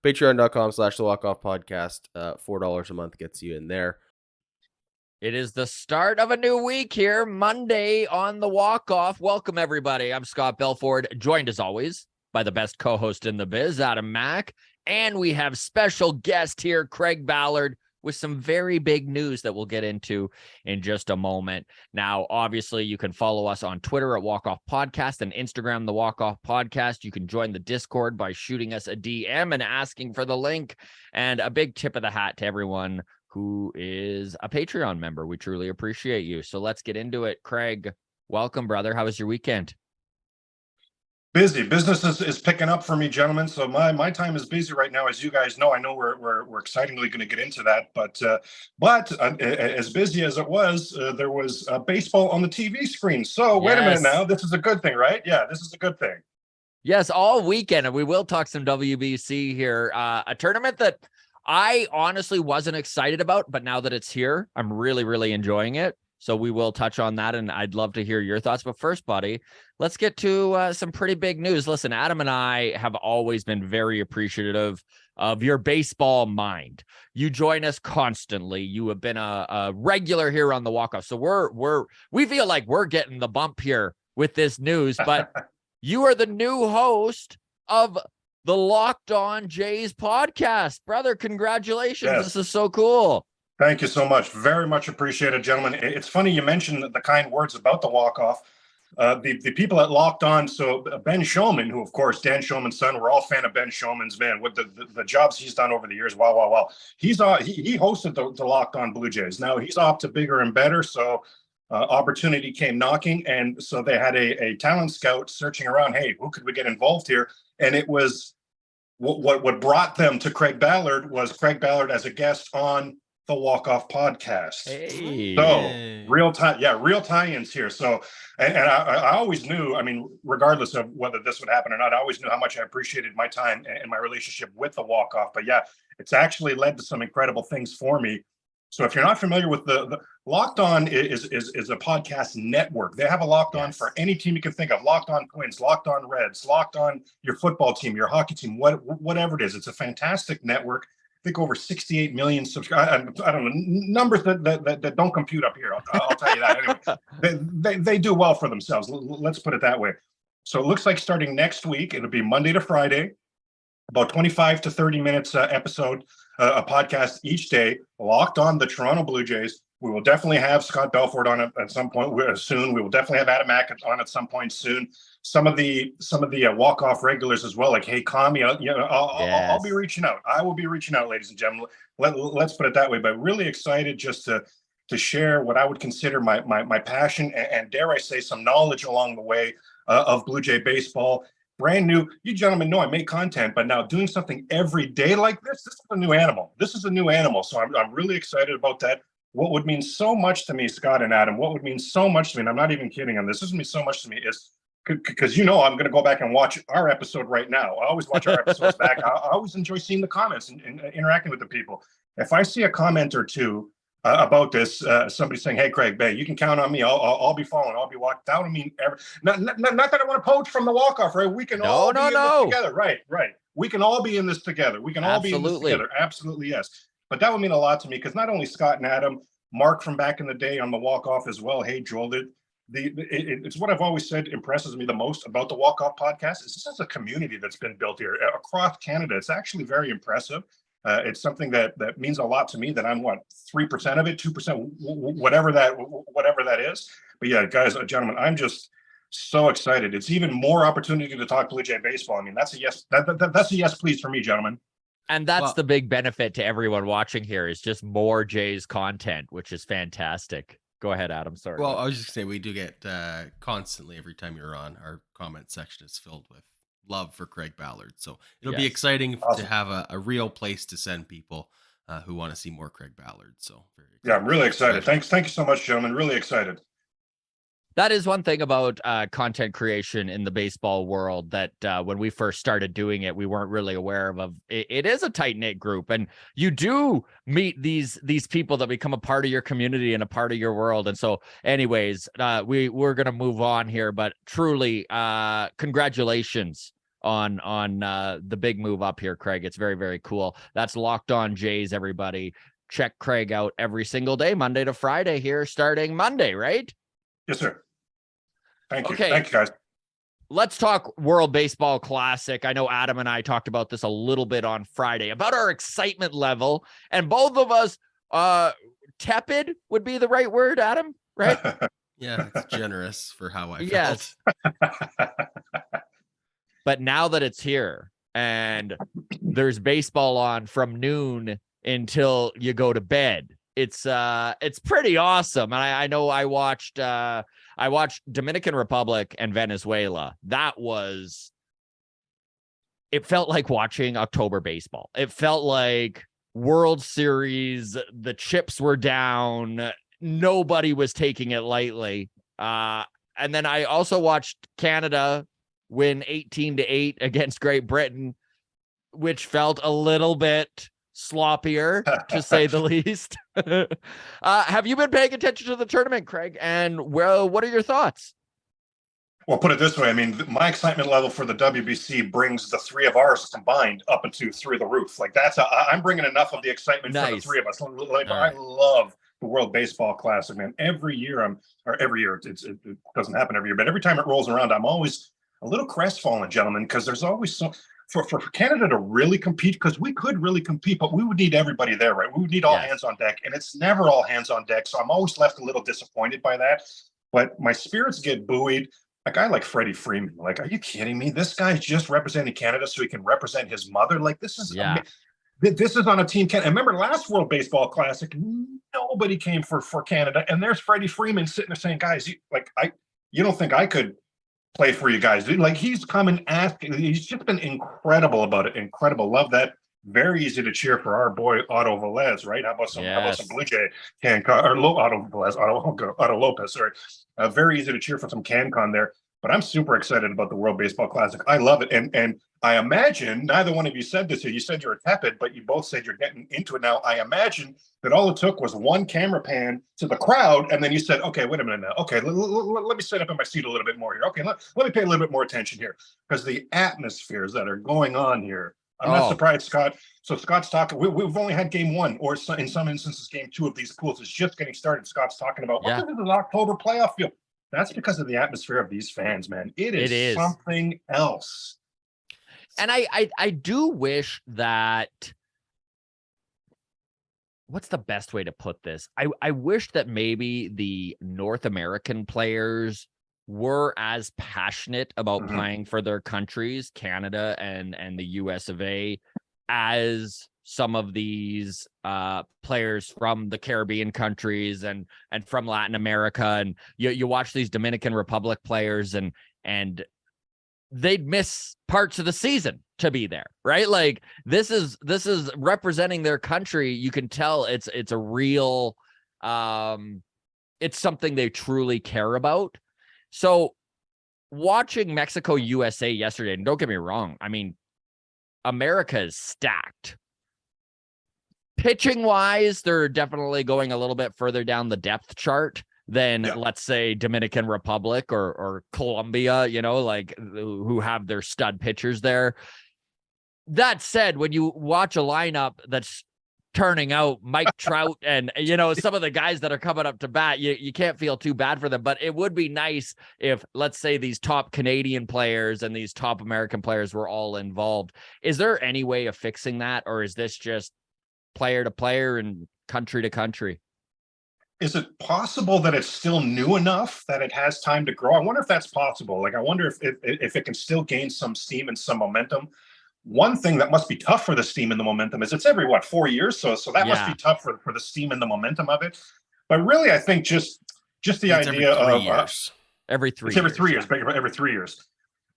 Patreon.com/the Walk-Off Podcast. $4 a month gets you in there. It is the start of a new week here, Monday on the Walk-Off. Welcome, everybody. I'm Scott Belford, joined as always by the best co-host in the biz, Adam Mack. And we have special guest here, Craig Ballard, with some very big news that we'll get into in just a moment. Now, obviously, you can follow us on Twitter at Walk-Off Podcast and Instagram, the Walk-Off Podcast. You can join the Discord by shooting us a DM and asking for the link. And a big tip of the hat to everyone who is a Patreon member. We truly appreciate you. So let's get into it. Craig, welcome, brother. How was your weekend? Busy. Business is picking up for me, gentlemen. So my time is busy right now, as you guys know. I know we're excitingly going to get into that, but as busy as it was, there was baseball on the TV screen. So wait a minute now. This is a good thing, right? Yeah, this is a good thing. Yes, all weekend, and we will talk some WBC here. A tournament that I honestly wasn't excited about, but now that it's here, I'm really, really enjoying it. So we will touch on that, and I'd love to hear your thoughts. But first, buddy, let's get to some pretty big news. Listen, Adam and I have always been very appreciative of your baseball mind. You join us constantly. You have been a regular here on the Walk-Off. So we feel like we're getting the bump here with this news, but you are the new host of the Locked On Jays podcast. Brother, congratulations. Yes. This is so cool. Thank you so much. Very much appreciated, gentlemen. It's funny you mentioned the kind words about the walk-off. The people at Locked On, so Ben Showman, who, of course, Dan Showman's son, we're all fan of Ben Showman's, man, with the jobs he's done over the years. Wow. He hosted the Locked On Blue Jays. Now he's off to bigger and better, so opportunity came knocking, and so they had a talent scout searching around, hey, who could we get involved here? And it was what brought them to Craig Ballard was Craig Ballard as a guest on the Walk-Off Podcast. Hey. So real tie-ins here. So, and I always knew, I mean, regardless of whether this would happen or not, I always knew how much I appreciated my time and my relationship with the Walk-Off. But yeah, it's actually led to some incredible things for me. So if you're not familiar with the Locked On is a podcast network. They have a Locked On for any team you can think of. Locked On Twins, Locked On Reds, Locked On your football team, your hockey team, whatever it is. It's a fantastic network. I think over 68 million subscribers. I don't know, numbers that don't compute up here. I'll tell you that. Anyway, they do well for themselves. Let's put it that way. So it looks like starting next week, it'll be Monday to Friday, about 25 to 30 minutes episode, a podcast each day, Locked On the Toronto Blue Jays. We will definitely have Scott Belford on it at some point soon. We will definitely have Adam Mack on at some point soon. Some of the walk-off regulars as well, like Hey Kami. I'll be reaching out. I will be reaching out, ladies and gentlemen. Let's put it that way. But really excited just to share what I would consider my passion and dare I say some knowledge along the way of Blue Jay baseball. Brand new. You gentlemen know I make content, but now doing something every day like this is a new animal. So I'm really excited about that. What would mean so much to me, Scott and Adam, what would mean so much to me, and I'm not even kidding on this, this would mean so much to me is because I'm going to go back and watch our episode right now. I always watch our episodes back. I always enjoy seeing the comments and interacting with the people. If I see a comment or two about this, somebody saying, hey, Craig Bay, you can count on me. I'll be following. I'll be watching. That would mean not that I want to poach from the walk-off, right? We can all be in this together. Right. We can all be in this together. We can all be in this together. Absolutely, yes. But that would mean a lot to me because not only Scott and Adam, Mark from back in the day on the walk-off as well. Hey, Joel, it's what I've always said impresses me the most about the Walk-Off podcast. This is a community that's been built here across Canada. It's actually very impressive. It's something that means a lot to me that I'm 3% of it, 2%, whatever that is. But yeah, guys, gentlemen, I'm just so excited. It's even more opportunity to talk Blue Jay baseball. I mean, that's a yes. That's a yes, please, for me, gentlemen. And that's the big benefit to everyone watching here is just more Jays content, which is fantastic. Go ahead, Adam. Sorry. Well, I was just saying we do get constantly every time you're on, our comment section is filled with love for Craig Ballard. So it'll be exciting to have a real place to send people who want to see more Craig Ballard. So very excited. Yeah, I'm really excited. Thank you so much, gentlemen. Really excited. That is one thing about content creation in the baseball world that when we first started doing it, we weren't really aware of. It is a tight-knit group, and you do meet these people that become a part of your community and a part of your world. And so anyways, we're going to move on here, but truly congratulations on the big move up here, Craig. It's very, very cool. That's Locked On Jays, everybody. Check Craig out every single day, Monday to Friday here, starting Monday, right? Yes, sir. Thank you. Okay. Thank you, guys. Let's talk World Baseball Classic. I know Adam and I talked about this a little bit on Friday about our excitement level, and both of us, tepid would be the right word, Adam, right? Yeah, it's generous for how I felt. Yes. But now that it's here and there's baseball on from noon until you go to bed, it's pretty awesome. And I know I watched Dominican Republic and Venezuela. It felt like watching October baseball. It felt like World Series. The chips were down. Nobody was taking it lightly. And then I also watched Canada win 18-8 against Great Britain, which felt a little bit sloppier, to say the least. Have you been paying attention to the tournament, Craig? And what are your thoughts? Well, put it this way. I mean, my excitement level for the WBC brings the three of ours combined up into through the roof. Like I'm bringing enough of the excitement for the three of us. Like, I love the World Baseball Classic, man. Every year it doesn't happen every year, but every time it rolls around, I'm always a little crestfallen, gentlemen, because there's always some for Canada to really compete, because we could really compete, but we would need everybody there, right? We would need all hands on deck, and it's never all hands on deck. So I'm always left a little disappointed by that. But my spirits get buoyed. A guy like Freddie Freeman, like, are you kidding me? This guy's just representing Canada so he can represent his mother. Like, this is this is on a team. And remember last World Baseball Classic, nobody came for Canada, and there's Freddie Freeman sitting there saying, guys, you don't think I could play for you guys, dude? Like, he's come and asking. He's just been incredible about it. Incredible. Love that. Very easy to cheer for our boy Otto Velez, right? How about some Blue Jay CanCon or Otto Lopez? Sorry, very easy to cheer for some CanCon there. But I'm super excited about the World Baseball Classic. I love it, and I imagine neither one of you said this. You said you were tepid, but you both said you're getting into it now. I imagine that all it took was one camera pan to the crowd, and then you said, "Okay, wait a minute now. Okay, let me sit up in my seat a little bit more here. Okay, let me pay a little bit more attention here, because the atmospheres that are going on here." I'm not surprised, Scott. So Scott's talking. We've only had game one, or in some instances, game two of these pools. It's just getting started. Scott's talking about this is an October playoff field. That's because of the atmosphere of these fans, man. It is something else. And I do wish that. What's the best way to put this? I wish that maybe the North American players were as passionate about playing for their countries, Canada and the US of A, as some of these players from the Caribbean countries and from Latin America. And you watch these Dominican Republic players and they'd miss parts of the season to be there, right? Like, this is representing their country. You can tell it's a real it's something they truly care about. So watching Mexico USA yesterday, and don't get me wrong, I mean, America is stacked. Pitching wise, they're definitely going a little bit further down the depth chart than, let's say, Dominican Republic or Colombia, like, who have their stud pitchers there. That said, when you watch a lineup that's turning out Mike Trout and, some of the guys that are coming up to bat, you can't feel too bad for them. But it would be nice if, let's say, these top Canadian players and these top American players were all involved. Is there any way of fixing that, or is this just player to player and country to country? Is it possible that it's still new enough that it has time to grow? I wonder if that's possible. Like, I wonder if it can still gain some steam and some momentum. One thing that must be tough for the steam and the momentum is it's every 4 years, so that must be tough for the steam and the momentum of it. But really, I think just the idea of every 3 years. But every 3 years.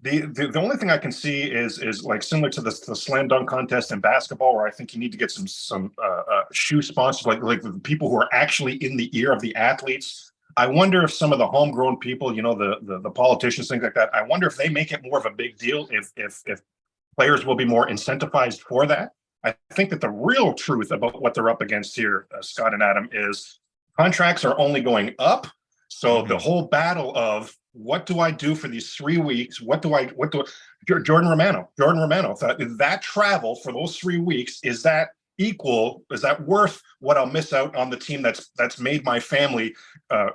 The only thing I can see is like similar to the slam dunk contest in basketball, where I think you need to get some shoe sponsors, like the people who are actually in the ear of the athletes. I wonder if some of the homegrown people, the politicians, things like that, I wonder if they make it more of a big deal, if players will be more incentivized for that. I think that the real truth about what they're up against here, Scott and Adam, is contracts are only going up. So the whole battle of what do I do for these 3 weeks? Jordan Romano, that travel for those 3 weeks, is that worth what I'll miss out on the team that's made my family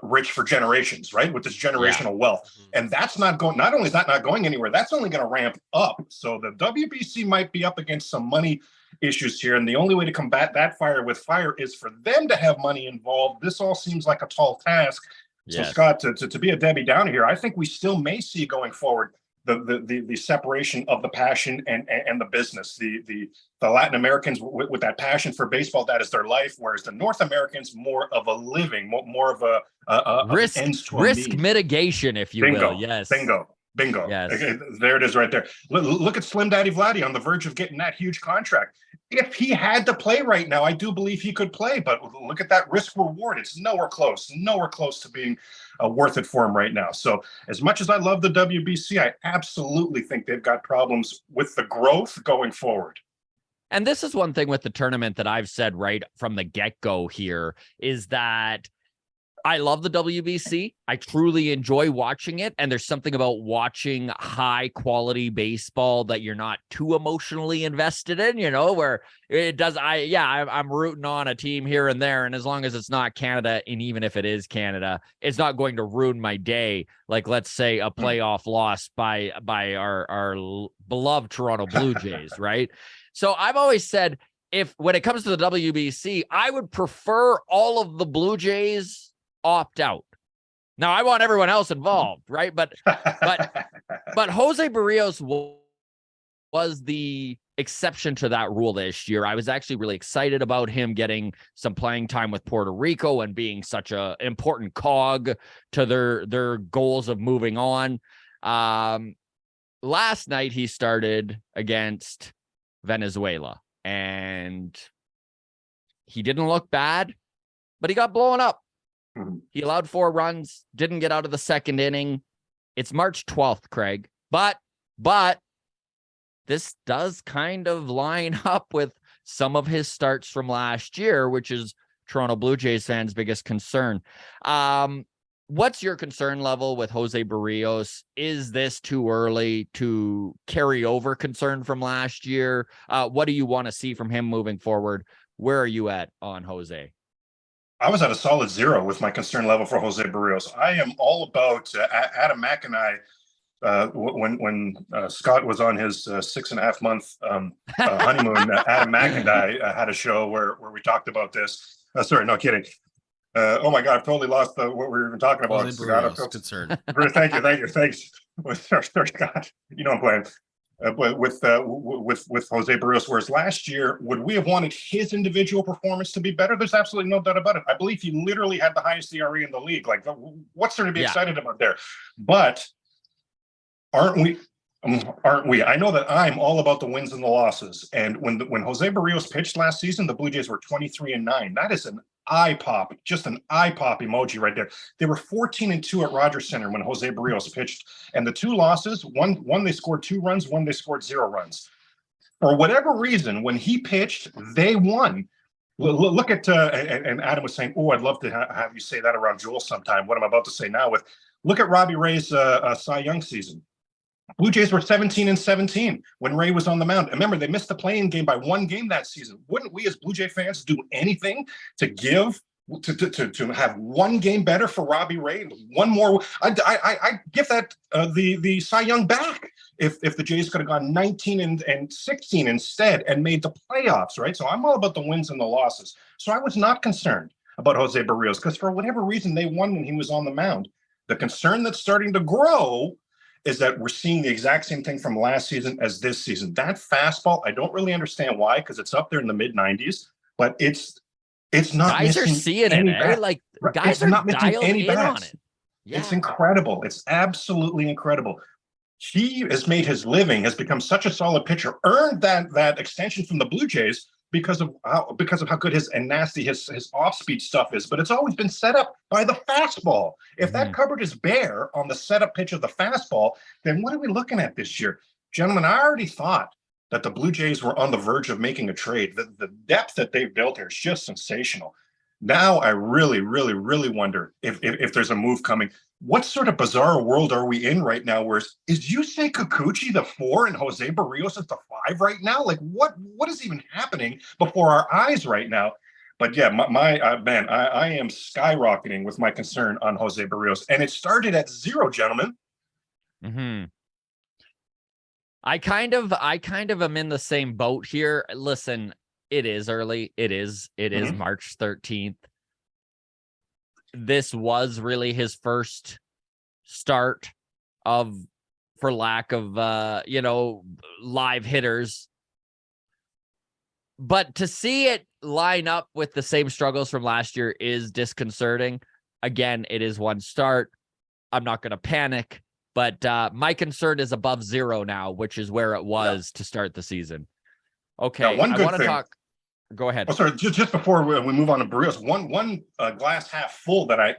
rich for generations, right? With this generational wealth. And that's not only is that not going anywhere, that's only going to ramp up. So the WBC might be up against some money issues here. And the only way to combat that fire with fire is for them to have money involved. This all seems like a tall task. So Scott, to be a Debbie Downer here, I think we still may see going forward the separation of the passion and the business. The Latin Americans with that passion for baseball, that is their life, whereas the North Americans more of a living, more of a risk mitigation, if you will. Yes. Bingo. Yes. Okay, there it is right there. Look at Slim Daddy Vladdy on the verge of getting that huge contract. If he had to play right now, I do believe he could play, but look at that risk reward. It's nowhere close to being worth it for him right now. So as much as I love the WBC, I absolutely think they've got problems with the growth going forward. And this is one thing with the tournament that I've said right from the get-go here is that I love the WBC. I truly enjoy watching it. And there's something about watching high quality baseball that you're not too emotionally invested in, where it does. I'm rooting on a team here and there. And as long as it's not Canada, and even if it is Canada, it's not going to ruin my day. Like, let's say a playoff loss by our beloved Toronto Blue Jays. Right. So I've always said, when it comes to the WBC, I would prefer all of the Blue Jays opt out. Now I want everyone else involved, right? But Jose Berrios was the exception to that rule this year. I was actually really excited about him getting some playing time with Puerto Rico and being such a important cog to their goals of moving on. Last night he started against Venezuela and he didn't look bad, but he got blown up. He allowed 4 runs, didn't get out of the second inning. It's March 12th, Craig. But this does kind of line up with some of his starts from last year, which is Toronto Blue Jays fans' biggest concern. What's your concern level with Jose Berrios? Is this too early to carry over concern from last year? What do you want to see from him moving forward? Where are you at on Jose? I was at a solid 0 with my concern level for Jose Berrios. I am all about Adam Mack and I. When Scott was on his 6.5 month honeymoon, Adam Mack and I had a show where we talked about this. Sorry, no kidding. Oh my God, I've totally lost what we were even talking about. Jose Berrios, concern. Thank you. Thanks. Sorry, Scott. I'm playing. But with Jose Berrios, whereas last year, would we have wanted his individual performance to be better? There's absolutely no doubt about it. I believe he literally had the highest ERA in the league. Like, what's there to be excited about there? But aren't we? I know that I'm all about the wins and the losses. And when Jose Berrios pitched last season, the Blue Jays were 23-9. That is an eye pop, just an eye pop emoji right there. They were 14-2 at Rogers Center when Jose Berrios pitched. And the 2 losses, one they scored 2 runs, one they scored 0 runs. For whatever reason, when he pitched, they won. Look at, and Adam was saying, oh, I'd love to have you say that around Joel sometime. What I'm about to say now look at Robbie Ray's Cy Young season. Blue Jays were 17-17 when Ray was on the mound. Remember, they missed the play-in game by 1 game that season. Wouldn't we as Blue Jay fans do anything to have 1 game better for Robbie Ray? One more. I give that the Cy Young back if the Jays could have gone 19-16 instead and made the playoffs, right? So I'm all about the wins and the losses. So I was not concerned about Jose Berrios because for whatever reason they won when he was on the mound. The concern that's starting to grow is that we're seeing the exact same thing from last season as this season. That fastball, I don't really understand why, because it's up there in the mid-90s, but it's not. Guys are seeing it, eh? Like guys are not dialed in on it. Yeah. It's incredible. It's absolutely incredible. He has made his living, has become such a solid pitcher, earned that extension from the Blue Jays because of how good his off-speed stuff is, but it's always been set up by the fastball. If that cupboard is bare on the setup pitch of the fastball, then what are we looking at this year? Gentlemen, I already thought that the Blue Jays were on the verge of making a trade. The depth that they've built here is just sensational. Now I really, really, really wonder if there's a move coming. what sort of bizarre world are we in right now? Where is Yusei Kikuchi the 4 and Jose Berrios is the 5 right now? Like, what is even happening before our eyes right now? But yeah, man, I am skyrocketing with my concern on Jose Berrios, and it started at 0, gentlemen. Mm-hmm. I kind of am in the same boat here. Listen, it is early. It is March 13th. This was really his first start of, for lack of live hitters. But to see it line up with the same struggles from last year is disconcerting. Again, it is one start. I'm not going to panic, but my concern is above 0 now, which is where it was to start the season. Okay, now, I want to talk. Go ahead. Oh, sorry. Just before we move on to Berrios, one glass half full that I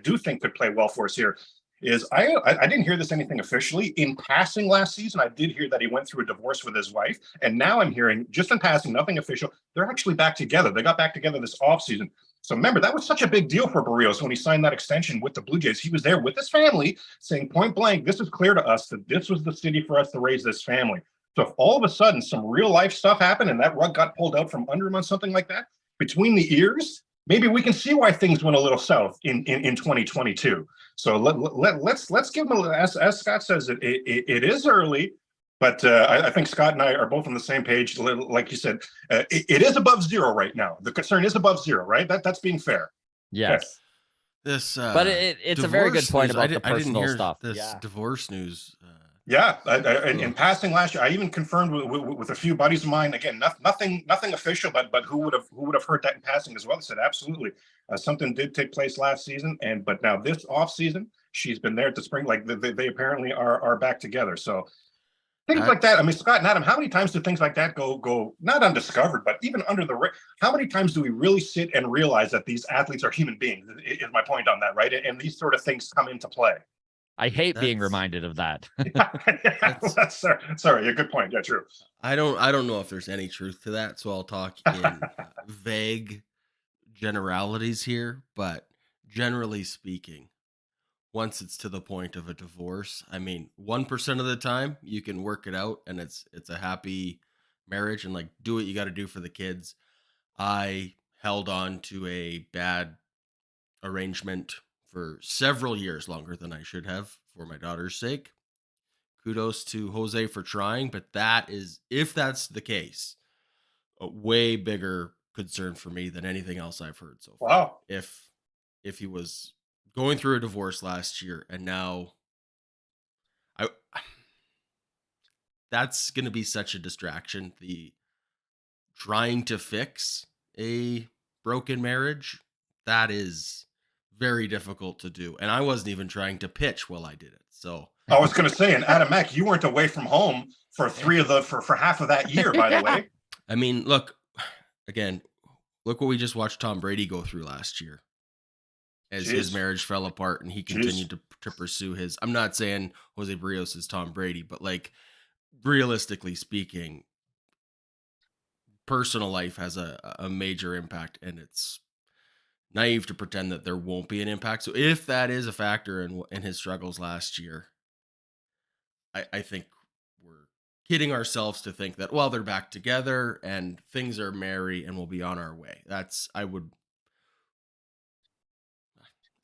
do think could play well for us here is I didn't hear this anything officially. In passing last season, I did hear that he went through a divorce with his wife, and now I'm hearing, just in passing, nothing official, they're actually back together. They got back together this offseason. So remember, that was such a big deal for Berrios when he signed that extension with the Blue Jays. He was there with his family saying point blank, this is clear to us that this was the city for us to raise this family. So if all of a sudden some real life stuff happened and that rug got pulled out from under him on something like that, between the ears, maybe we can see why things went a little south in 2022. So let's give him as Scott says, it is early, but I think Scott and I are both on the same page. Like you said, it is above 0 right now. The concern is above 0, right? That's being fair. Yes. Okay. This, but it's a very good point about the personal stuff. This divorce news. Yeah, in passing last year, I even confirmed with a few buddies of mine. Again, nothing official, but who would have heard that in passing as well? They said absolutely, something did take place last season, but now this off season, she's been there at the spring. Like they apparently are back together. So things like that. I mean, Scott and Adam, how many times do things like that go not undiscovered, but even under the? How many times do we really sit and realize that these athletes are human beings? Is my point on that, right? And these sort of things come into play. I hate being reminded of that. Sorry, a good point. Yeah, true. I don't know if there's any truth to that, so I'll talk in vague generalities here, but generally speaking, once it's to the point of a divorce, I mean, 1% of the time you can work it out and it's a happy marriage and like do what you got to do for the kids. I held on to a bad arrangement for several years, longer than I should have, for my daughter's sake. Kudos to Jose for trying, but that is, if that's the case, a way bigger concern for me than anything else I've heard so far. Wow. If he was going through a divorce last year and now that's going to be such a distraction. The trying to fix a broken marriage, that is very difficult to do. And I wasn't even trying to pitch while I did it. So I was going to say, and Adam Mack, you weren't away from home for for half of that year, by the way. I mean, look what we just watched Tom Brady go through last year as his marriage fell apart and he continued to pursue his. I'm not saying Jose Berrios is Tom Brady, but like realistically speaking, personal life has a major impact, and it's naive to pretend that there won't be an impact. So if that is a factor in his struggles last year, I think we're kidding ourselves to think that, well, they're back together and things are merry and we'll be on our way. I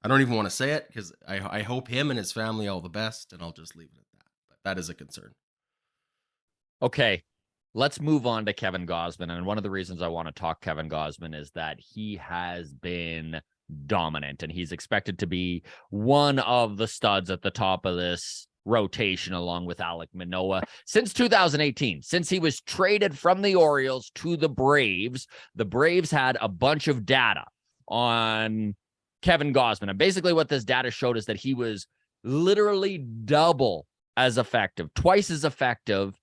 don't even want to say it because I hope him and his family all the best, and I'll just leave it at that. But that is a concern. Okay, let's move on to Kevin Gausman. And one of the reasons I want to talk Kevin Gausman is that he has been dominant, and he's expected to be one of the studs at the top of this rotation along with Alek Manoah since 2018. Since he was traded from the Orioles to the Braves had a bunch of data on Kevin Gausman. And basically what this data showed is that he was literally double as effective, twice as effective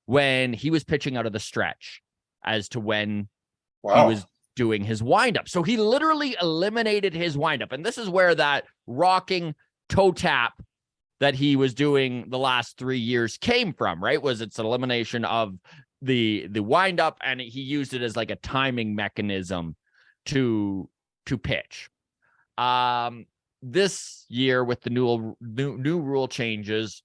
when he was pitching out of the stretch as to when he was doing his windup. So he literally eliminated his windup. And this is where that rocking toe tap that he was doing the last 3 years came from, right? It's an elimination of the windup, and he used it as like a timing mechanism to pitch. this year with the new rule changes,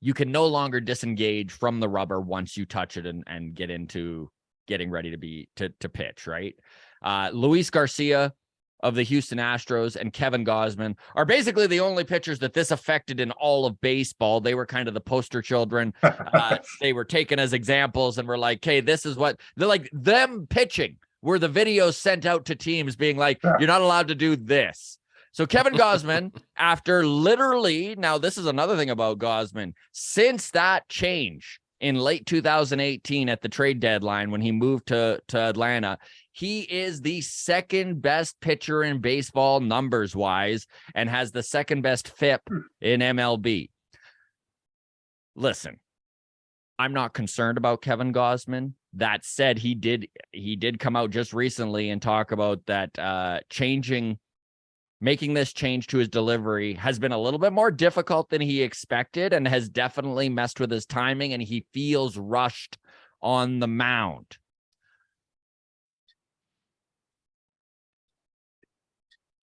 you can no longer disengage from the rubber once you touch it and get into getting ready to pitch, right? Luis Garcia of the Houston Astros and Kevin Gausman are basically the only pitchers that this affected in all of baseball. They were kind of the poster children. They were taken as examples and were like, hey, this is what they're like. Them pitching were the videos sent out to teams being like, you're not allowed to do this. So Kevin Gausman, after literally, now this is another thing about Gausman, since that change in late 2018 at the trade deadline when he moved to Atlanta, he is the second best pitcher in baseball numbers wise and has the second best FIP in MLB. Listen, I'm not concerned about Kevin Gausman. That said, he did come out just recently and talk about that making this change to his delivery has been a little bit more difficult than he expected and has definitely messed with his timing, and he feels rushed on the mound.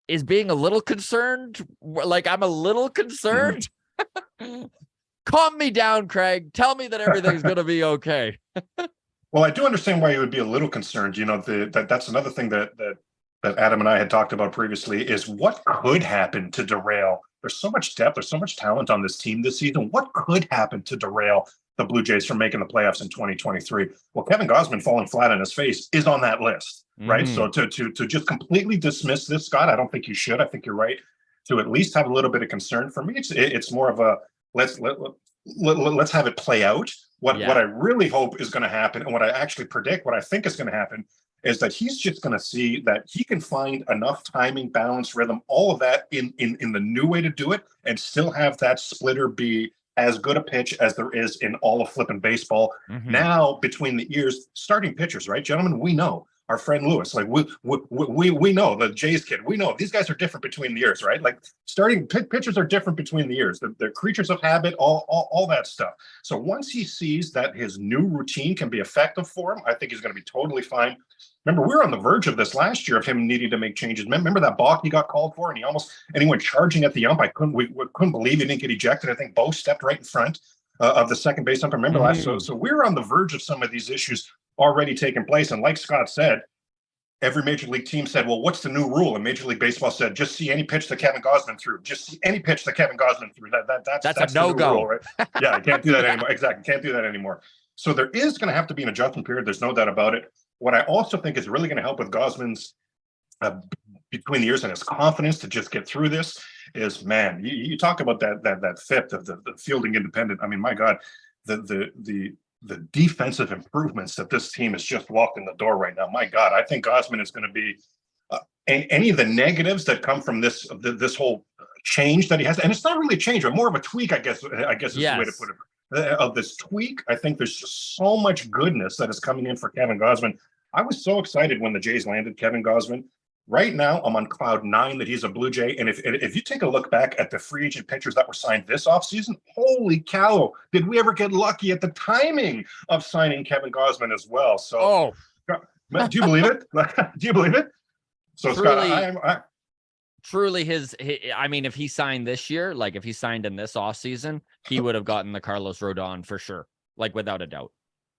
Is being a little concerned? Like, I'm a little concerned. Calm me down, Craig. Tell me that everything's going to be okay. Well, I do understand why you would be a little concerned. You know, that's another thing that Adam and I had talked about previously is what could happen to derail. There's so much depth. There's so much talent on this team this season. What could happen to derail the Blue Jays from making the playoffs in 2023? Well, Kevin Gausman falling flat on his face is on that list, right? So to just completely dismiss this, Scott, I don't think you should. I think you're right to at least have a little bit of concern. For me, it's more of a let's have it play out. What I really hope is going to happen, and what I actually predict, what I think is going to happen, is that he's just going to see that he can find enough timing, balance, rhythm, all of that in the new way to do it, and still have that splitter be as good a pitch as there is in all of flipping baseball. Now, between the ears, starting pitchers, right, gentlemen, we know. Our friend Lewis, like we know the Jays kid. We know these guys are different between the ears, right? Like starting pitchers are different between the ears. They're creatures of habit, all that stuff. So once he sees that his new routine can be effective for him, I think he's going to be totally fine. Remember, we were on the verge of this last year of him needing to make changes. Remember that balk he got called for, and he went charging at the ump. We couldn't believe he didn't get ejected. I think Bo stepped right in front of the second base ump. Remember last, so we were on the verge of some of these issues already taking place. And like Scott said, every major league team said, well, what's the new rule? And Major League Baseball said, just see any pitch that Kevin Gausman threw. Just see any pitch that Kevin Gausman threw. That's a no-go. Right? Yeah, I can't do that anymore. Exactly. Can't do that anymore. So there is going to have to be an adjustment period. There's no doubt about it. What I also think is really going to help with Gausman's between the years and his confidence to just get through this is, man, you talk about that fifth of the fielding independent. I mean, my God, the defensive improvements that this team has just walked in the door right now. My God, I think Gausman is going to be any of the negatives that come from this whole change that he has. And it's not really a change, but more of a tweak, I guess is the way to put it. Of this tweak, I think there's just so much goodness that is coming in for Kevin Gausman. I was so excited when the Jays landed Kevin Gausman. Right now, I'm on cloud 9 that he's a Blue Jay. And if you take a look back at the free agent pitchers that were signed this offseason, holy cow, did we ever get lucky at the timing of signing Kevin Gausman as well? So, do you believe it? Do you believe it? So, truly, Scott, truly I mean, if he signed this year, like if he signed in this offseason, he would have gotten the Carlos Rodon for sure, like without a doubt.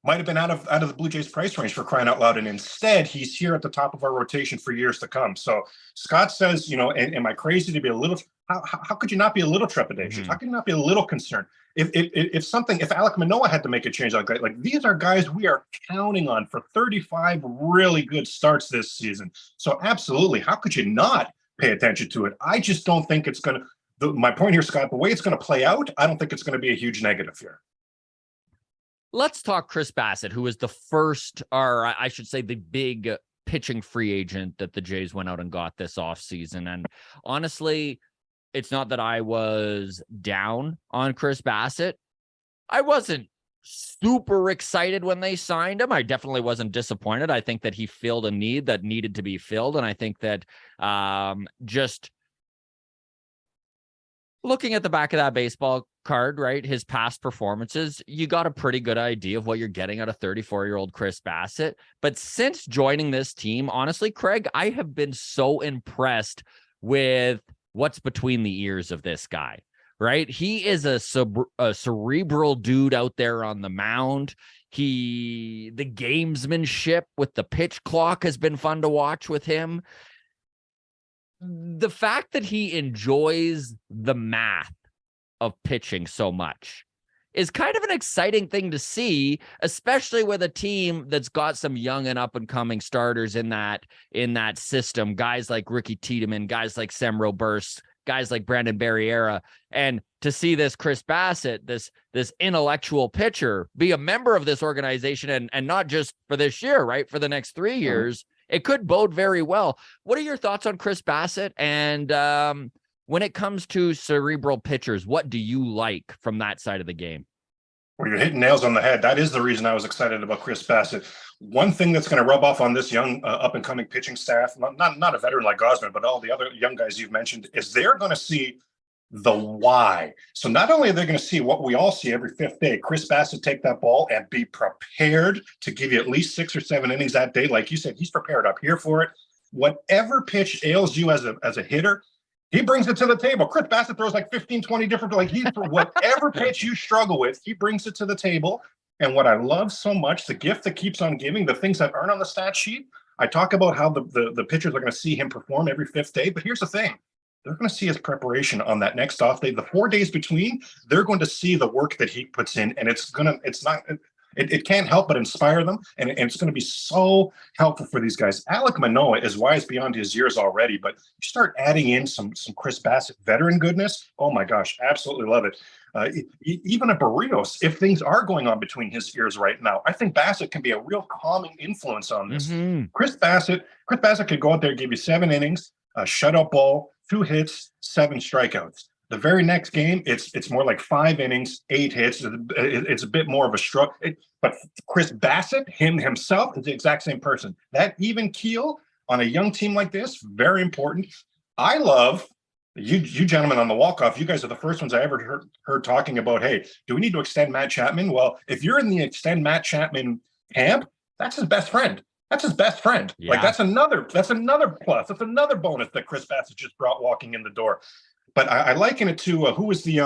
Might have been out of the Blue Jays price range for crying out loud. And instead, he's here at the top of our rotation for years to come. So Scott says, am I crazy to be a little, how could you not be a little trepidatious? How could you not be a little concerned? If Alek Manoah had to make a change like that, like these are guys we are counting on for 35 really good starts this season. So absolutely, how could you not pay attention to it? I just don't think it's going to, my point here, Scott, the way it's going to play out, I don't think it's going to be a huge negative here. Let's talk Chris Bassit, who was the first, or I should say the big pitching free agent that the Jays went out and got this offseason. And honestly, it's not that I was down on Chris Bassit. I wasn't super excited when they signed him. I definitely wasn't disappointed. I think that he filled a need that needed to be filled. And I think that just looking at the back of that baseball card, right, his past performances, you got a pretty good idea of what you're getting out of 34-year-old Chris Bassit. But since joining this team, honestly, Craig, I have been so impressed with what's between the ears of this guy, right? He is a cerebral dude out there on the mound. The gamesmanship with the pitch clock has been fun to watch with him. The fact that he enjoys the math of pitching so much is kind of an exciting thing to see, especially with a team that's got some young and up and coming starters in that system. Guys like Ricky Tiedemann, guys like Semro Burst, guys like Brandon Berrios, and to see this Chris Bassit, this intellectual pitcher, be a member of this organization and not just for this year, right? For the next 3 years, it could bode very well. What are your thoughts on Chris Bassit? And when it comes to cerebral pitchers, what do you like from that side of the game? Well, you're hitting nails on the head. That is the reason I was excited about Chris Bassit. One thing that's going to rub off on this young up-and-coming pitching staff, not a veteran like Gausman, but all the other young guys you've mentioned, is they're going to see the why. So not only are they going to see what we all see every fifth day, Chris Bassit take that ball and be prepared to give you at least 6 or 7 innings that day. Like you said, he's prepared up here for it. Whatever pitch ails you as a hitter, he brings it to the table. Chris Bassit throws like 15, 20 different, whatever pitch you struggle with, he brings it to the table. And what I love so much, the gift that keeps on giving, the things that aren't on the stat sheet, I talk about how the pitchers are going to see him perform every fifth day. But here's the thing. They're going to see his preparation on that next off day. The 4 days between, they're going to see the work that he puts in. And it can't help but inspire them. And it's going to be so helpful for these guys. Alek Manoah is wise beyond his years already, but you start adding in some Chris Bassit veteran goodness. Oh my gosh, absolutely love it. Even a Berrios, if things are going on between his ears right now, I think Bassit can be a real calming influence on this. Mm-hmm. Chris Bassit could go out there and give you 7 innings, a shutout ball, 2 hits, 7 strikeouts. The very next game, it's more like 5 innings, 8 hits. It's a bit more of a struggle. But Chris Bassit, himself, is the exact same person. That even keel on a young team like this, very important. I love you gentlemen on the walk-off. You guys are the first ones I ever heard talking about, hey, do we need to extend Matt Chapman? Well, if you're in the extend Matt Chapman camp, that's his best friend. That's his best friend. Yeah. Like that's another plus. That's another bonus that Chris Bassit just brought walking in the door. But I liken it to who was the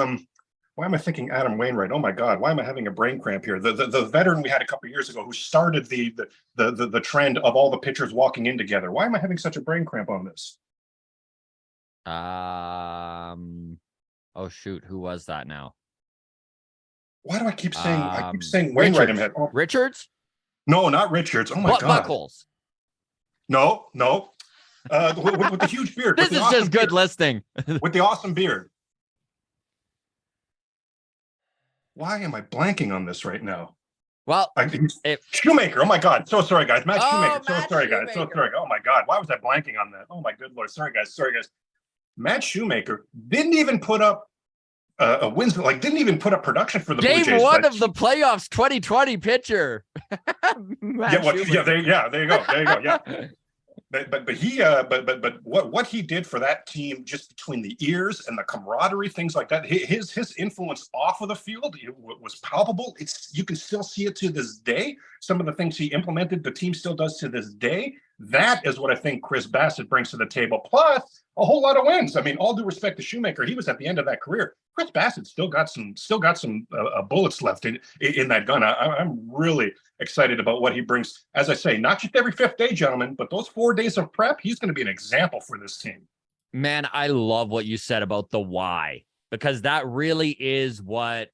why am I thinking Adam Wainwright? Oh my God, why am I having a brain cramp here? The veteran we had a couple of years ago who started the trend of all the pitchers walking in together. Why am I having such a brain cramp on this? Oh shoot, who was that now? Why do I keep saying Wainwright in my head? Oh. Richards? No, not Richards. Oh my God. Buckles. No. With the huge beard. This is awesome just good listening. With the awesome beard. Why am I blanking on this right now? Well, Shoemaker. Oh my God. So sorry, guys. Matt Shoemaker. So sorry, guys. So sorry. Oh my God. Why was I blanking on that? Oh my good Lord. Sorry, guys. Matt Shoemaker didn't even put up didn't even put up production for the Blue Jays. Game 1 of the playoffs 2020 pitcher. There you go. Yeah. But what he did for that team, just between the ears and the camaraderie, things like that, his influence off of the field was palpable. You can still see it to this day. Some of the things he implemented, the team still does to this day. That is what I think Chris Bassit brings to the table. Plus a whole lot of wins. I mean, all due respect to Shoemaker, he was at the end of that career. Chris Bassit still got some bullets left in that gun. I'm really excited about what he brings. As I say, not just every fifth day, gentlemen, but those 4 days of prep, he's going to be an example for this team. Man, I love what you said about the why, because that really is what,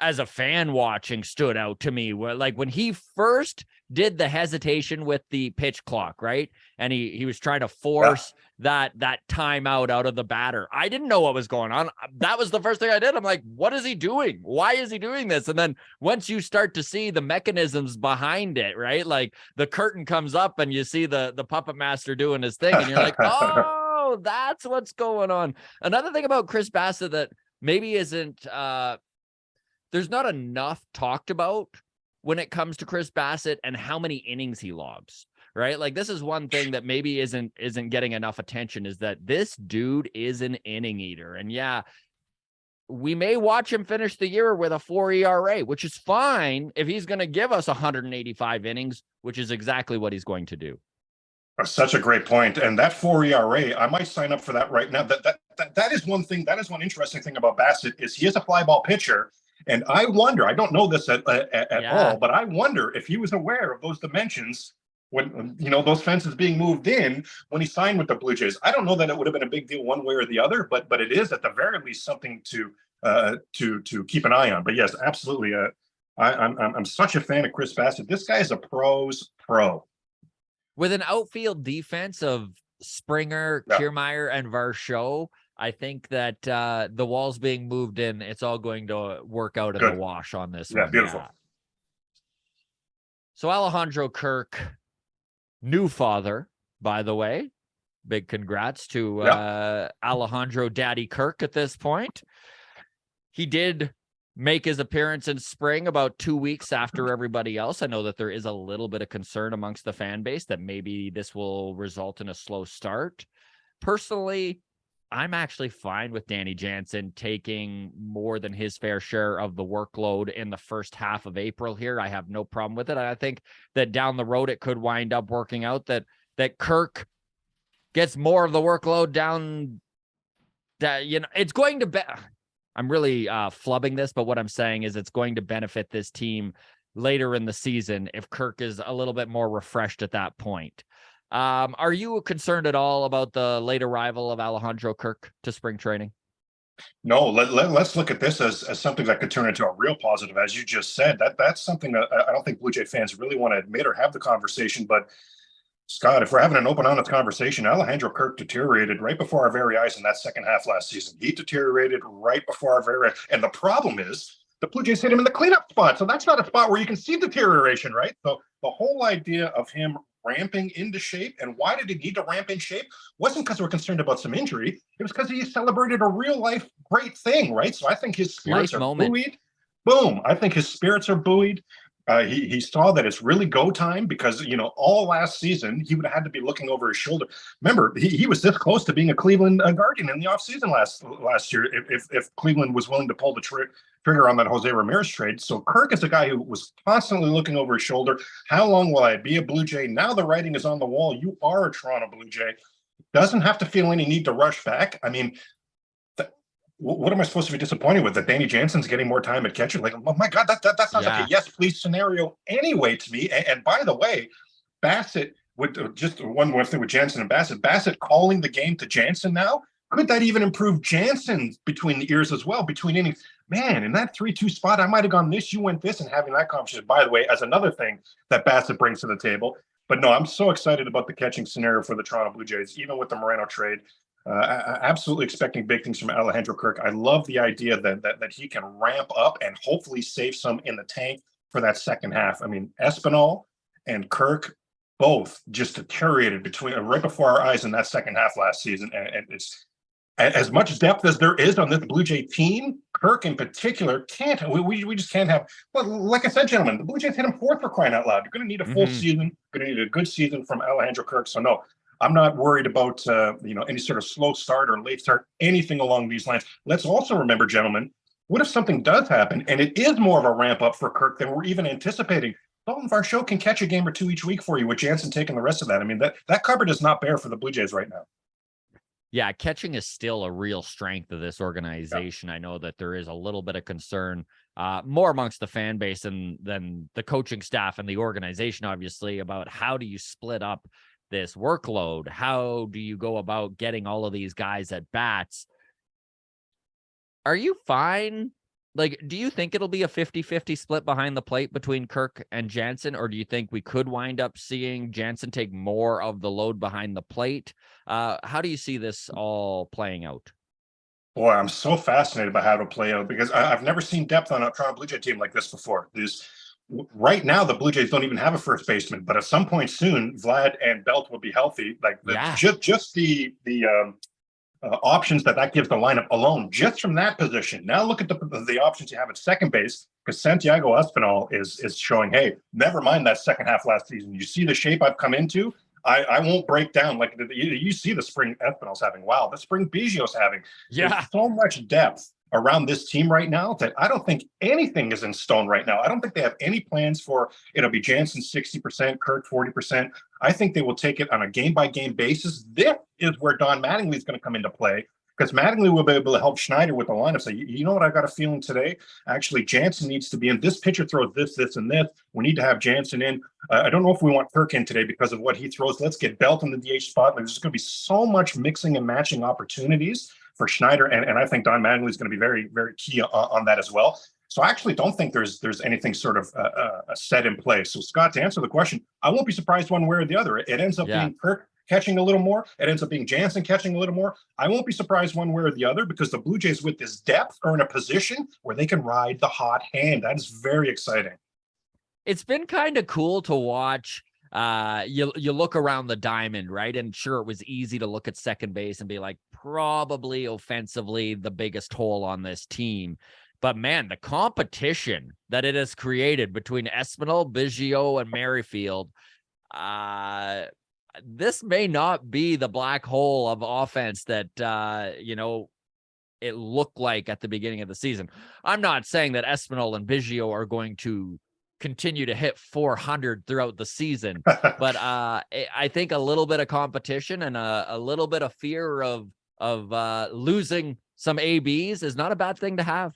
as a fan watching, stood out to me. Where, like, when he first did the hesitation with the pitch clock, right? And he was trying to force that timeout out of the batter. I didn't know what was going on. That was the first thing I did. I'm like, what is he doing? Why is he doing this? And then once you start to see the mechanisms behind it, right? Like the curtain comes up and you see the puppet master doing his thing, and you're like, oh, that's what's going on. Another thing about Chris Bassit that maybe isn't there's not enough talked about when it comes to Chris Bassit and how many innings he logs, right? Like this is one thing that maybe isn't getting enough attention, is that this dude is an inning eater. And yeah, we may watch him finish the year with a 4 ERA, which is fine if he's going to give us 185 innings, which is exactly what he's going to do. Such a great point. And that 4 ERA, I might sign up for that right now. that is one thing. That is one interesting thing about Bassit is he is a fly ball pitcher. And I wonder, I don't know this at all, but I wonder if he was aware of those dimensions when, those fences being moved in when he signed with the Blue Jays. I don't know that it would have been a big deal one way or the other, but it is at the very least something to keep an eye on. But yes, absolutely. I'm such a fan of Chris Bassit. This guy is a pro's pro. With an outfield defense of Springer, Kiermaier, and Varsho, I think that the walls being moved in, it's all going to work out in the wash on this one. Beautiful. Yeah. So Alejandro Kirk, new father, by the way. Big congrats to Alejandro Daddy Kirk at this point. He did make his appearance in spring about 2 weeks after everybody else. I know that there is a little bit of concern amongst the fan base that maybe this will result in a slow start. Personally, I'm actually fine with Danny Jansen taking more than his fair share of the workload in the first half of April here. I have no problem with it. I think that down the road, it could wind up working out that Kirk gets more of the workload down that, it's going to be, I'm really flubbing this, but what I'm saying is it's going to benefit this team later in the season if Kirk is a little bit more refreshed at that point. Are you concerned at all about the late arrival of Alejandro Kirk to spring training? No, let's look at this as something that could turn into a real positive. As you just said, that's something that I don't think Blue Jay fans really want to admit or have the conversation. But Scott, if we're having an open, honest conversation, Alejandro Kirk deteriorated right before our very eyes in that second half last season. He deteriorated right before our very eyes. And the problem is the Blue Jays hit him in the cleanup spot. So that's not a spot where you can see deterioration, right? So the whole idea of him ramping into shape, and why did he need to ramp in shape? Wasn't because we're concerned about some injury. It was because he celebrated a real life great thing, right? So I think his spirits are buoyed. Boom. I think his spirits are buoyed. He saw that it's really go time because, all last season, he would have had to be looking over his shoulder. Remember, he was this close to being a Cleveland Guardian in the offseason last year if Cleveland was willing to pull the trigger on that Jose Ramirez trade. So Kirk is a guy who was constantly looking over his shoulder. How long will I be a Blue Jay? Now the writing is on the wall. You are a Toronto Blue Jay. Doesn't have to feel any need to rush back. I mean, what am I supposed to be disappointed with? That Danny Jansen's getting more time at catcher? Like, oh my God, that sounds like a yes, please scenario anyway to me. And by the way, Bassit would just one more thing with Jansen and Bassit calling the game to Jansen now. Could that even improve Jansen between the ears as well, between innings? Man, in that 3-2 spot, I might have gone this, you went this, and having that conversation, by the way, as another thing that Bassit brings to the table. But no, I'm so excited about the catching scenario for the Toronto Blue Jays, even with the Moreno trade. Absolutely expecting big things from Alejandro Kirk. I love the idea that he can ramp up and hopefully save some in the tank for that second half. I mean, Espinal and Kirk both just deteriorated right before our eyes in that second half last season. And it's as much depth as there is on this Blue Jay team. Kirk in particular we just can't have. Well, like I said, gentlemen, the Blue Jays hit him fourth for crying out loud. You're going to need a full season. Going to need a good season from Alejandro Kirk. So no. I'm not worried about any sort of slow start or late start, anything along these lines. Let's also remember, gentlemen, what if something does happen and it is more of a ramp up for Kirk than we're even anticipating? Dalton Varsho can catch a game or two each week for you with Jansen taking the rest of that. I mean, that cupboard is not bare for the Blue Jays right now. Yeah, catching is still a real strength of this organization. Yeah. I know that there is a little bit of concern more amongst the fan base than the coaching staff and the organization, obviously, about how do you split up this workload? How do you go about getting all of these guys at bats? Are you fine? Like, do you think it'll be a 50-50 split behind the plate between Kirk and Jansen, or do you think we could wind up seeing Jansen take more of the load behind the plate? How do you see this all playing out? Boy, I'm so fascinated by how it'll play out because I've never seen depth on a Toronto Blue Jay team like this before. Right now, the Blue Jays don't even have a first baseman, but at some point soon, Vlad and Belt will be healthy. Like just the options that gives the lineup alone, just from that position. Now look at the options you have at second base, because Santiago Espinal is showing, hey, never mind that second half last season. You see the shape I've come into. I won't break down. Like you see the spring Espinal's having. Wow, the spring Biggio's having. Yeah, there's so much depth around this team right now that I don't think anything is in stone right now. I don't think they have any plans for it'll be Jansen 60%, Kirk 40%. I think they will take it on a game-by-game basis. This is where Don Mattingly is going to come into play. because Mattingly will be able to help Schneider with the lineup. Say, you know what, I got a feeling today. Actually, Jansen needs to be in. This pitcher throws this, and this. We need to have Jansen in. I don't know if we want Kirk in today because of what he throws. Let's get Belt in the DH spot. Like, there's going to be so much mixing and matching opportunities for Schneider, and I think Don Mattingly is going to be very, very key on that as well. So I actually don't think there's anything sort of set in place. So Scott, to answer the question, I won't be surprised one way or the other. It ends up being Kirk catching a little more. It ends up being Jansen catching a little more. I won't be surprised one way or the other because the Blue Jays with this depth are in a position where they can ride the hot hand. That is very exciting. It's been kind of cool to watch. You look around the diamond, right? And sure, it was easy to look at second base and be like, probably offensively the biggest hole on this team. But man, the competition that it has created between Espinal, Biggio, and Merrifield, this may not be the black hole of offense that, it looked like at the beginning of the season. I'm not saying that Espinal and Biggio are going to continue to hit 400 throughout the season, but I think a little bit of competition and a little bit of fear of losing some ABs is not a bad thing to have.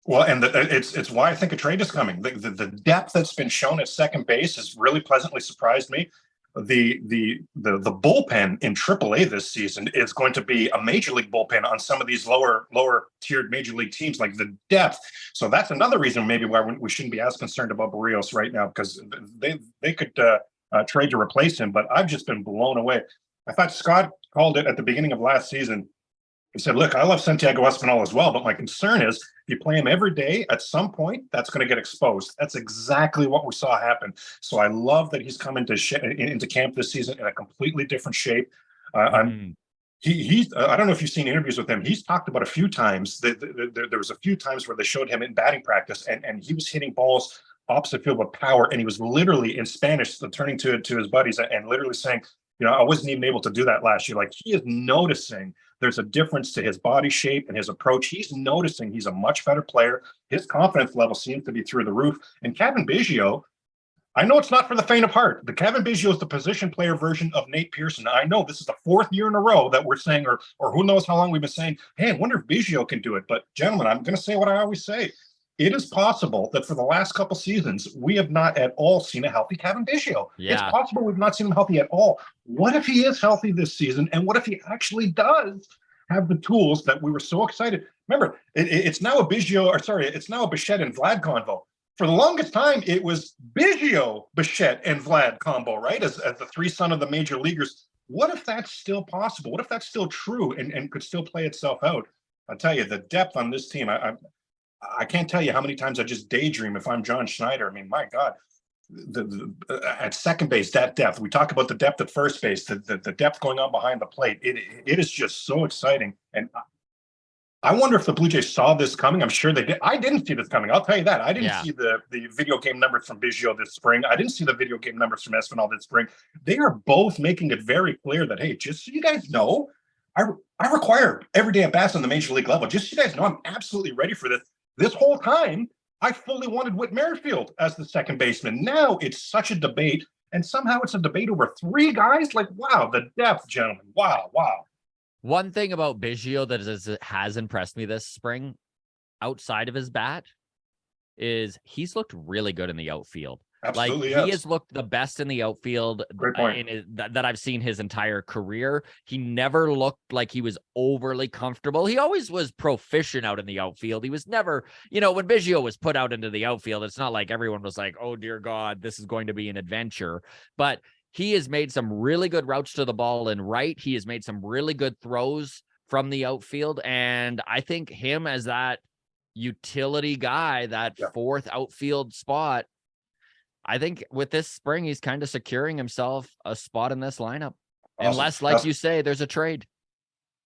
Well, and it's why I think a trade is coming. The depth that's been shown at second base has really pleasantly surprised me. The bullpen in AAA this season is going to be a major league bullpen on some of these lower tiered major league teams, like the depth. So that's another reason maybe why we shouldn't be as concerned about Berrios right now, because they could trade to replace him. But I've just been blown away. I thought Scott called it at the beginning of last season. He said, look, I love Santiago Espinal as well, but my concern is if you play him every day, at some point, that's going to get exposed. That's exactly what we saw happen. So I love that he's come into camp this season in a completely different shape. He's I don't know if you've seen interviews with him. He's talked about a few times that there was a few times where they showed him in batting practice, and he was hitting balls opposite field with power, and he was literally in Spanish turning to his buddies and literally saying, I wasn't even able to do that last year. Like, he is noticing there's a difference to his body shape and his approach. He's noticing he's a much better player. His confidence level seems to be through the roof. And Cavan Biggio, I know it's not for the faint of heart. The Cavan Biggio is the position player version of Nate Pearson. I know this is the fourth year in a row that we're saying, or who knows how long we've been saying, hey, I wonder if Biggio can do it. But gentlemen, I'm going to say what I always say. It is possible that for the last couple seasons, we have not at all seen a healthy Cavan Biggio. Yeah. It's possible we've not seen him healthy at all. What if he is healthy this season? And what if he actually does have the tools that we were so excited? Remember, it's now a Biggio, it's now a Bichette and Vlad convo. For the longest time, it was Biggio, Bichette, and Vlad combo, right? As the three son of the major leaguers. What if that's still possible? What if that's still true and could still play itself out? I'll tell you, the depth on this team, I can't tell you how many times I just daydream if I'm John Schneider. I mean, my God, at second base, that depth. We talk about the depth at first base, the depth going on behind the plate. It is just so exciting. And I wonder if the Blue Jays saw this coming. I'm sure they did. I didn't see this coming. I'll tell you that. I didn't see the video game numbers from Biggio this spring. I didn't see the video game numbers from Espinal this spring. They are both making it very clear that, hey, just so you guys know, I require everyday at bats on the major league level. Just so you guys know, I'm absolutely ready for this. This whole time, I fully wanted Whit Merrifield as the second baseman. Now it's such a debate, and somehow it's a debate over three guys. Like, wow, the depth, gentlemen. Wow. One thing about Biggio that has impressed me this spring, outside of his bat, is he's looked really good in the outfield. Absolutely, he has looked the best in the outfield that I've seen his entire career. He never looked like he was overly comfortable. He always was proficient out in the outfield. He was never, when Biggio was put out into the outfield, it's not like everyone was like, oh, dear God, this is going to be an adventure. But he has made some really good routes to the ball and right. He has made some really good throws from the outfield. And I think him as that utility guy, that fourth outfield spot, I think with this spring, he's kind of securing himself a spot in this lineup. Awesome. Unless, like you say, there's a trade.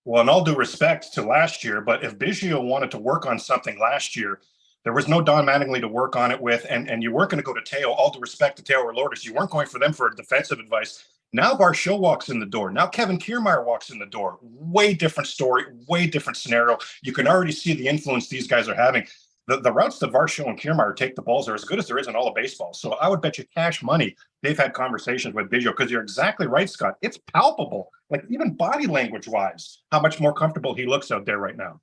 Well, and all due respect to last year, but if Biggio wanted to work on something last year, there was no Don Mattingly to work on it with, and you weren't going to go to Teo. All due respect to Teo or Lourdes, you weren't going for them for defensive advice. Now Varsho walks in the door. Now Kevin Kiermaier walks in the door. Way different story, way different scenario. You can already see the influence these guys are having. the routes that Varsho and Kiermaier take the balls are as good as there is in all of baseball. So I would bet you cash money they've had conversations with Biggio, because you're exactly right, Scott. It's palpable, like even body language wise, how much more comfortable he looks out there right now.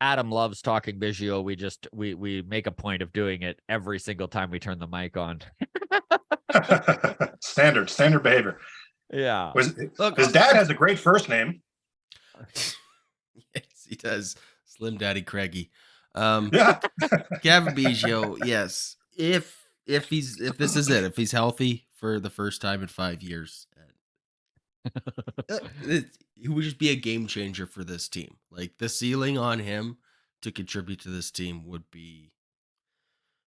Adam loves talking Biggio. We make a point of doing it every single time we turn the mic on. Standard behavior. Yeah. His dad has a great first name. Yes, he does. Slim Daddy Craigie. Yeah. Cavan Biggio, yes. If this is it, if he's healthy for the first time in 5 years, he would just be a game changer for this team. Like, the ceiling on him to contribute to this team would be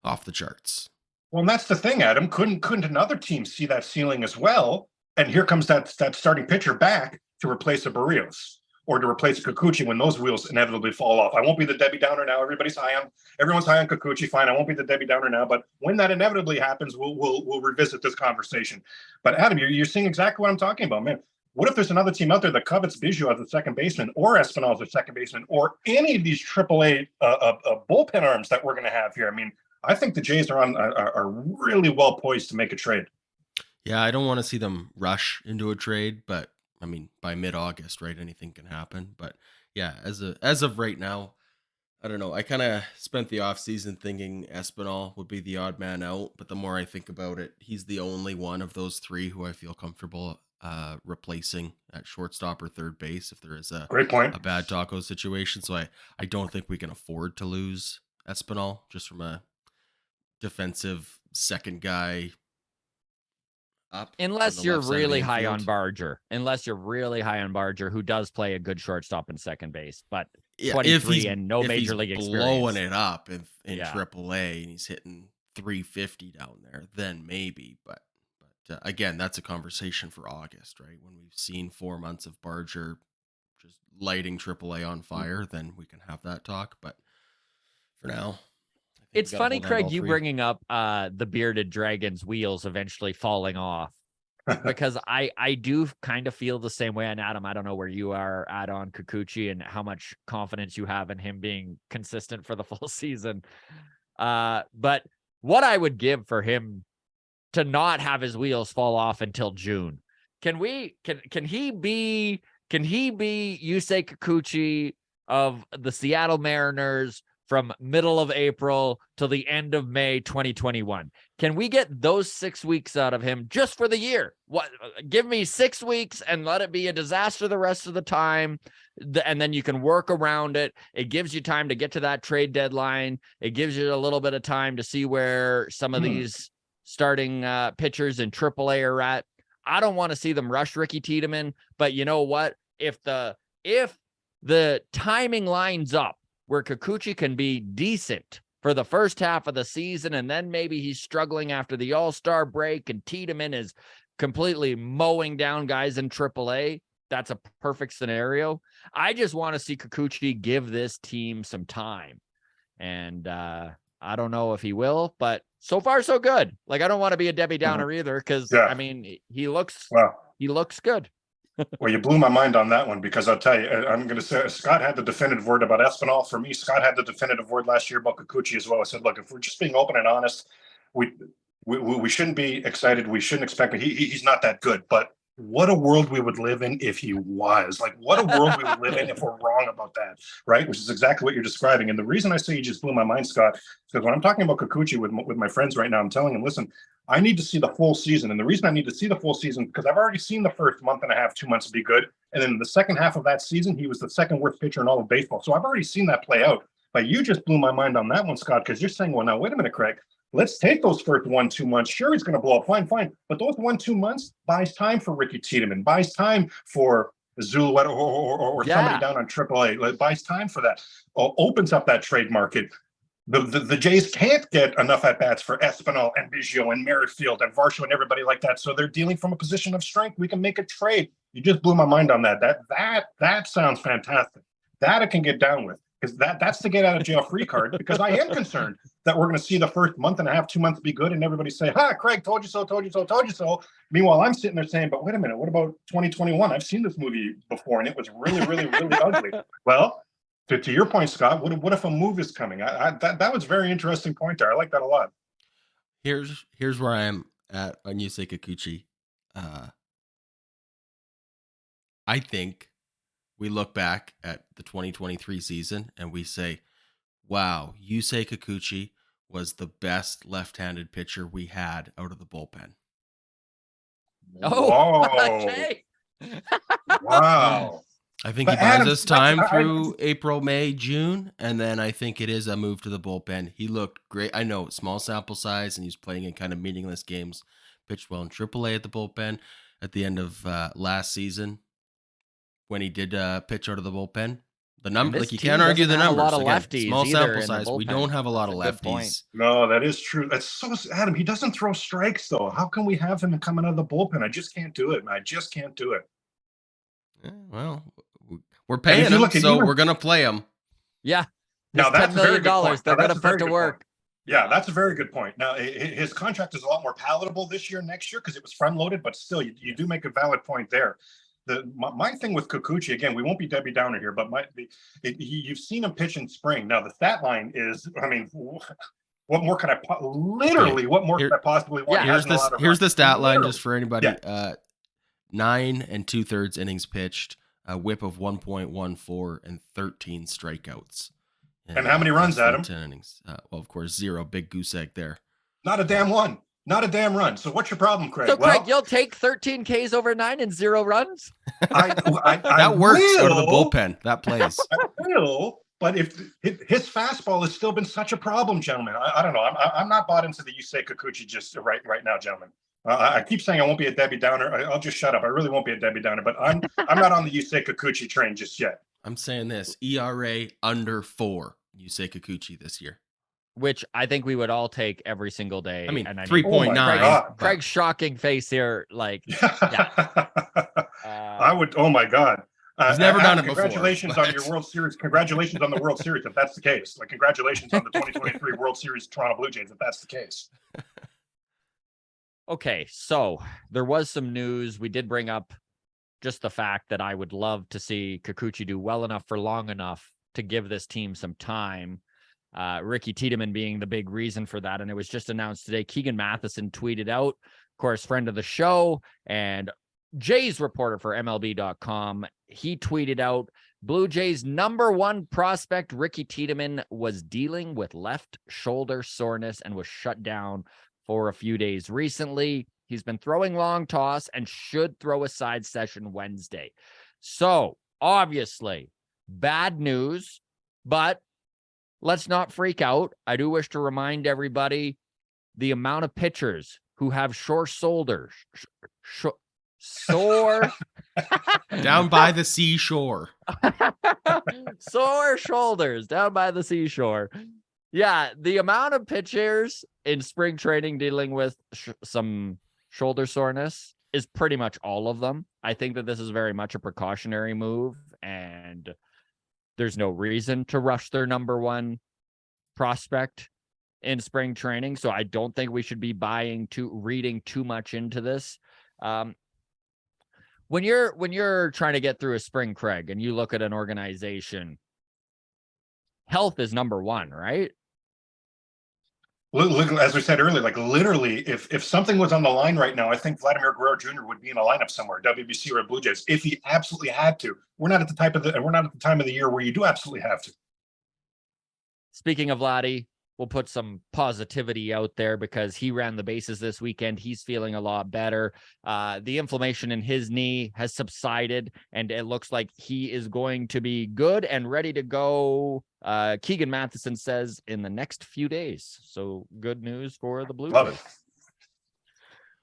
off the charts. Well, and that's the thing, Adam. Couldn't another team see that ceiling as well? And here comes that starting pitcher back to replace a Berrios or to replace Kikuchi when those wheels inevitably fall off. I won't be the Debbie Downer now. Everyone's high on Kikuchi. Fine, I won't be the Debbie Downer now. But when that inevitably happens, we'll revisit this conversation. But Adam, you're seeing exactly what I'm talking about, man. What if there's another team out there that covets Biggio as a second baseman, or Espinal as a second baseman, or any of these AAA bullpen arms that we're going to have here? I mean, I think the Jays are really well poised to make a trade. Yeah, I don't want to see them rush into a trade, but I mean, by mid-August, right? Anything can happen. But yeah, as of right now, I don't know. I kind of spent the offseason thinking Espinal would be the odd man out, but the more I think about it, he's the only one of those three who I feel comfortable replacing at shortstop or third base if there is a great point, a bad taco situation. So I don't think we can afford to lose Espinal just from a defensive second guy up. Unless you're really high on Barger. Unless you're really high on Barger, who does play a good shortstop and second base, but 23 and no major league experience. Blowing it up in AAA and he's hitting 350 down there, then maybe. But again, that's a conversation for August, right? When we've seen 4 months of Barger just lighting AAA on fire, then we can have that talk. But for now, it's funny, Craig, you bringing up the bearded dragon's wheels eventually falling off, because I do kind of feel the same way. And Adam, I don't know where you are at on Kikuchi and how much confidence you have in him being consistent for the full season. But what I would give for him to not have his wheels fall off until June. Can he be Yusei Kikuchi of the Seattle Mariners from middle of April till the end of May 2021? Can we get those 6 weeks out of him just for the year? What? Give me 6 weeks and let it be a disaster the rest of the time, and then you can work around it. It gives you time to get to that trade deadline. It gives you a little bit of time to see where some of these starting pitchers in AAA are at. I don't want to see them rush Ricky Tiedemann, but you know what? If the timing lines up where Kikuchi can be decent for the first half of the season, and then maybe he's struggling after the All-Star break and Tiedemann is completely mowing down guys in AAA, that's a perfect scenario. I just want to see Kikuchi give this team some time. And I don't know if he will, but so far so good. Like, I don't want to be a Debbie Downer either, because I mean, he looks good. Well, you blew my mind on that one, because I'll tell you, I'm going to say Scott had the definitive word about Espinal. For me, Scott had the definitive word last year about Kikuchi as well. I said, look, if we're just being open and honest, we shouldn't be excited. We shouldn't expect it. He's not that good, but what a world we would live in if he was. Like, what a world we would live in if we're wrong about that, right? Which is exactly what you're describing. And the reason I say you just blew my mind, Scott, is because when I'm talking about Kikuchi with my friends right now, I'm telling them, listen, I need to see the full season. And the reason I need to see the full season, because I've already seen the first month and a half, 2 months be good. And then in the second half of that season, he was the second worst pitcher in all of baseball. So I've already seen that play out. But you just blew my mind on that one, Scott, because you're saying, well, now, wait a minute, Craig. Let's take those first 1-2 months. Sure, he's going to blow up. Fine. But those 1-2 months buys time for Ricky Tiedemann, buys time for Zulueta or somebody down on AAA. It buys time for that. Opens up that trade market. The Jays can't get enough at-bats for Espinal and Biggio and Merrifield and Varsho and everybody like that. So they're dealing from a position of strength. We can make a trade. You just blew my mind on that. That sounds fantastic. That I can get down with. Because that's the get out of jail free card, because I am concerned that we're going to see the first month and a half, 2 months be good, and everybody say, Craig, told you so. Meanwhile, I'm sitting there saying, but wait a minute, what about 2021? I've seen this movie before, and it was really, really, really ugly. Well, To your point, Scott, what if a move is coming? That was a very interesting point there. I like that a lot. Here's where I am at on Yusei Kikuchi. I think we look back at the 2023 season and we say, wow, Yusei Kikuchi was the best left-handed pitcher we had out of the bullpen. Oh, okay. Wow. I think he buys us time through April, May, June, and then I think it is a move to the bullpen. He looked great. I know, small sample size, and he's playing in kind of meaningless games. Pitched well in AAA at the bullpen at the end of last season when he did pitch out of the bullpen. The number, like, you can't argue the numbers. A lot of lefties. Small sample size. We don't have a lot of lefties. No, that is true. That's so, Adam. He doesn't throw strikes though. How can we have him coming out of the bullpen? I just can't do it. I just can't do it. Yeah, well, we're paying him, so we're gonna play him. Yeah. Now that's $10 million. They're gonna put to work. Point. Yeah, that's a very good point. Now his contract is a lot more palatable this year, next year, because it was front loaded. But still, you do make a valid point there. My thing with Kikuchi, again, we won't be Debbie Downer here, but you've seen him pitch in spring. Now the stat line is, I mean, what more can I what more can I possibly want? Here's the stat line just for anybody. Yeah. 9 2/3 innings pitched, a whip of 1.14 and 13 strikeouts. And how many runs, Adam? 10 innings. Well, of course, 0. Big goose egg there. Not a damn one. Not a damn run. So what's your problem, Craig? So, Craig, you'll take 13 Ks over 9 and 0 runs? That works out of the bullpen. That plays. I will, but if his fastball has still been such a problem, gentlemen, I don't know. I'm not bought into the Yusei Kikuchi just right now, gentlemen. I keep saying I won't be a Debbie Downer. I'll just shut up. I really won't be a Debbie Downer, but I'm not on the Yusei Kikuchi train just yet. I'm saying this: ERA under 4. Yusei Kikuchi this year. Which I think we would all take every single day. I mean, 3.9. Craig's shocking face here, like, yeah. I would. Oh my God! He's never done it before. Congratulations on your World Series. Congratulations on the World Series, if that's the case. Like, congratulations on the 2023 World Series Toronto Blue Jays, if that's the case. Okay, so there was some news. We did bring up just the fact that I would love to see Kikuchi do well enough for long enough to give this team some time. Ricky Tiedemann being the big reason for that. And it was just announced today. Keegan Matheson tweeted out, of course, friend of the show and Jays reporter for MLB.com. He tweeted out, Blue Jays #1 prospect Ricky Tiedemann was dealing with left shoulder soreness and was shut down for a few days recently. He's been throwing long toss and should throw a side session Wednesday. So obviously bad news, but let's not freak out. I do wish to remind everybody the amount of pitchers who have sore shoulders, sore down by the seashore, sore shoulders down by the seashore. Yeah, the amount of pitchers in spring training dealing with some shoulder soreness is pretty much all of them. I think that this is very much a precautionary move, and there's no reason to rush their #1 prospect in spring training. So I don't think we should be reading too much into this. When you're trying to get through a spring, Craig, and you look at an organization, health is #1, right? Look, as we said earlier, like literally, if something was on the line right now, I think Vladimir Guerrero Jr. would be in a lineup somewhere, WBC or Blue Jays, if he absolutely had to. We're not at the time of the year where you do absolutely have to. Speaking of Vladdy, we'll put some positivity out there because he ran the bases this weekend. He's feeling a lot better. The inflammation in his knee has subsided, and it looks like he is going to be good and ready to go. Keegan Matheson says in the next few days. So good news for the Blue Jays.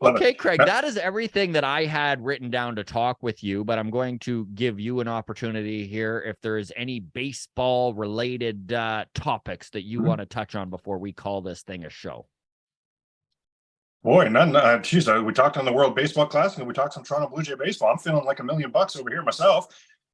Okay, Craig, that is everything that I had written down to talk with you, but I'm going to give you an opportunity here if there is any baseball related topics that you want to touch on before we call this thing a show. Boy, none. We talked on the World Baseball Classic and we talked some Toronto Blue Jay baseball. I'm feeling like $1 million over here myself.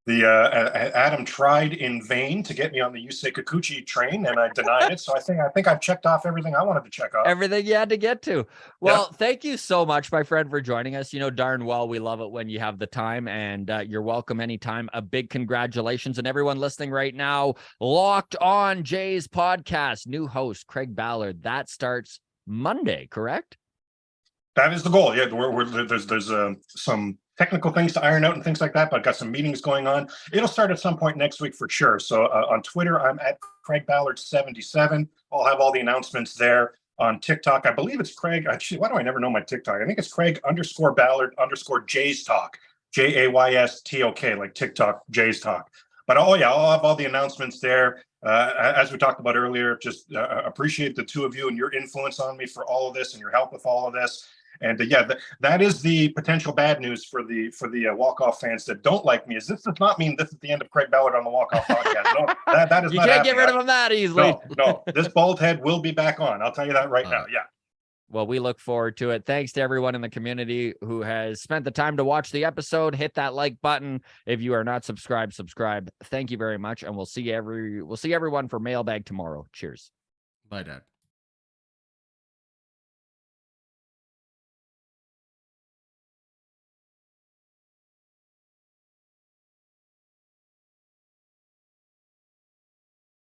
Adam tried in vain to get me on the Yusei Kikuchi train, and I denied it. So I think I've checked off everything I wanted to check off. Everything you had to get to. Well, Thank you so much, my friend, for joining us. You know darn well we love it when you have the time, and you're welcome anytime. A big congratulations, and everyone listening right now, Locked On Jays podcast, new host Craig Ballard. That starts Monday, correct? That is the goal. Yeah, there's some technical things to iron out and things like that, but I've got some meetings going on. It'll start at some point next week for sure. So on Twitter, I'm at Craig Ballard 77. I'll have all the announcements there. On TikTok, I believe it's Craig. Actually, why do I never know my TikTok? I think it's Craig _Ballard_ Jays Talk, JAYSTOK, like TikTok Jays Talk. But I'll have all the announcements there. As we talked about earlier, just appreciate the two of you and your influence on me for all of this and your help with all of this. And that is the potential bad news for the walk-off fans that don't like me. This does not mean this is the end of Craig Ballard on the walk-off podcast. No, that is you not can't happening. Get rid of him that easily. No, this bald head will be back on. I'll tell you that right now. Yeah. Well, we look forward to it. Thanks to everyone in the community who has spent the time to watch the episode. Hit that like button. If you are not subscribed, subscribe. Thank you very much, and we'll see everyone for Mailbag tomorrow. Cheers. Bye, Dad.